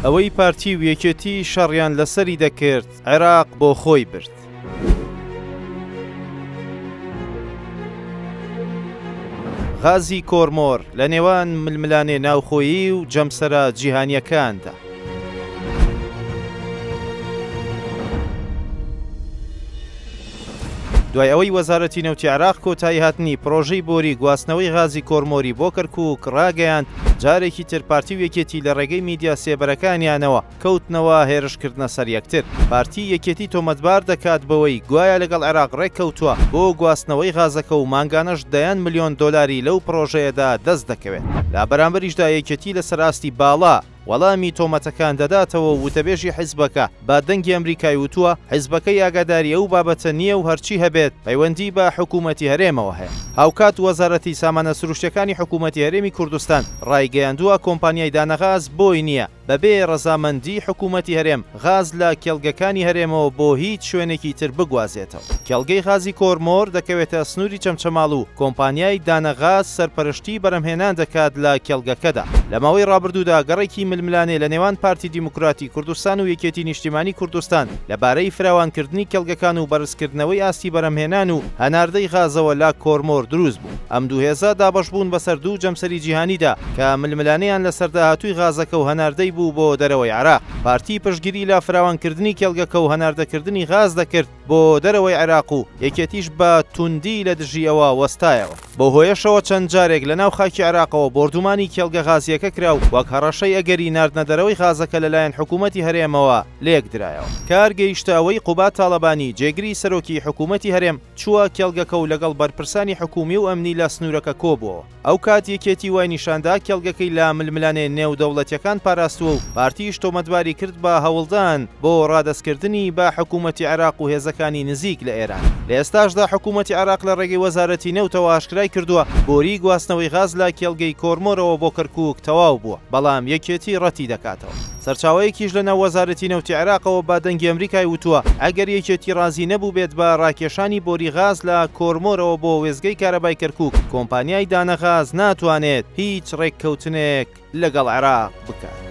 ئەوەی پارتی و یەکێتی شەڕیان لەسەری دەکرد عێراق بۆ خۆی برد. غازی کۆرمۆر لە نێوان ململانێ ناوخۆیی و جەمسەرە جیهانیەکاندا. دوای ئەوەی وەزارەتی نەوتی عێراق کۆتایی هاتنی پرۆژەی بۆری گواستنەوەی غازی کۆرمۆری بۆ کەرکووک ڕاگەیاند، جارێکی تر پارتی و یەکێتی لە ڕێگەی میدیا سێبەرەکانیانەوە کەوتنەوە هێرشکردنە سەر یەکتر. پارتی یەکێتی تۆمەتبار دەکات بەوەی گوایە لەگەڵ عێراق ڕێککەوتووە بۆ گواستنەوەی غازەکە و مانگانەش دەیان ملیۆن دۆلاری لەو پرۆژەیەدا دەست دەکەوێت. لە بەرامبەریشدا یەکێتی لە سەراستی باڵا وەڵامی تۆمەتەکان دەداتەوە و وتەبێژی حیزبەکە با دەنگی ئەمریکای وتووە حیزبەکەی ئاگاداری ئەو بابەتە نییە و هەرچی هەبێت پەیوەندی بە حکوومەتی هەرێمەوە هەیە. هاوکات وەزارەتی سامانە سروشتەکانی حکوومەتی هەرێمی کوردستان ڕایگەیاندووە کۆمپانیای دانەغاز بۆی نییە بەبێ ڕەزامەندی حکوومەتی هەرێم غاز لە کێڵگەکانی هەرێمەوە بۆ هیچ شوێنێکی تر بگوازێتەوە. کێڵگەی غازی کۆرمۆر دەکەوێتە سنووری چەمچەماڵ و کۆمپانیای دانەغاز سەرپەرشتی بەرهەمهێنان دەکات لە کێڵگەکەدا. لە ماوەی ڕابردوودا گەڕێکی ململانێ لە نێوان پارتی دیموکراتی کوردستان و یەکێتی نیشتیمانی کوردستان لەبارەی فراوانکردنی کێڵگەکان و بەرزکردنەوەی ئاستی بەرهەمهێنان و هەناردەی غازەوە لا کۆرمۆر دروست بوو. ئەم دوو هێزە دابەش بوون بەسەر دوو جەمسەری جیهانیدا کە ململانەیان لەسەر داهاتووی غازەکە و هەناردەی بوو بۆ دەرەوەی عێراق. پارتی پشتگیری لە فراوانکردنی کێڵگەکە و هەناردەکردنی غاز دەکرد بۆ دەرەوەی عێراق و یەکێتیش بە توندی لە دژیەوە وەستایەوە. بۆ هۆیشەوە چەند جارێک لە ناو خاکی عێراقەوە بردومانی کێڵگە غازیەکە کرا و وەک هەڕەشەی ئەگەری ناردنە دەرەوەی غازەکە لەلایەن حکوومەتی هەرێمەوە لێک درایەوە. کار گەیشتە ئەوەی قوبات تاڵەبانی جێگری سەرۆکی حکوومەتی هەرێم چووە کێڵگەکە و لەگەڵ بەرپرسانی حکومی و ئەمنی لە سنوورەکە کۆبووە. ئەو کات یەکێتی وای نیشاندا کێڵگەکەی لە ململانێ نێودەوڵەتیەکان پاراستووە و پارتیش تۆمەتباری کرد بە هەوڵدان بۆ ڕادەستکردنی بە حکوومەتی عێراق و هێزەکانی نزیک لە ئێران. لە ئێستاشدا حکوومەتی عێراق لە ڕێگەی وەزارەتی نەوتەوە ئاشکرای کردووە بۆری گواستنەوەی غاز لە کێڵگەی کۆرمۆرەوە بۆ کەرکووک تەواو بووە، بەڵام یەکێتی ڕەتی دەکاتەوە. سەرچاوەیەکیش لە ناو وەزارەتی نەوتی عێراقەوە با دەنگی ئەمریکای وتووە ئەگەر یەکێتی ڕازی نەبوو بێت بە ڕاکێشانی بۆری غاز لە کۆرمۆرەوە بۆ وێزگەی کارەبای کەرکووک، کۆمپانیای دانەغاز ناتوانێت هیچ ڕێککەوتنێک لەگەڵ عێراق بکات.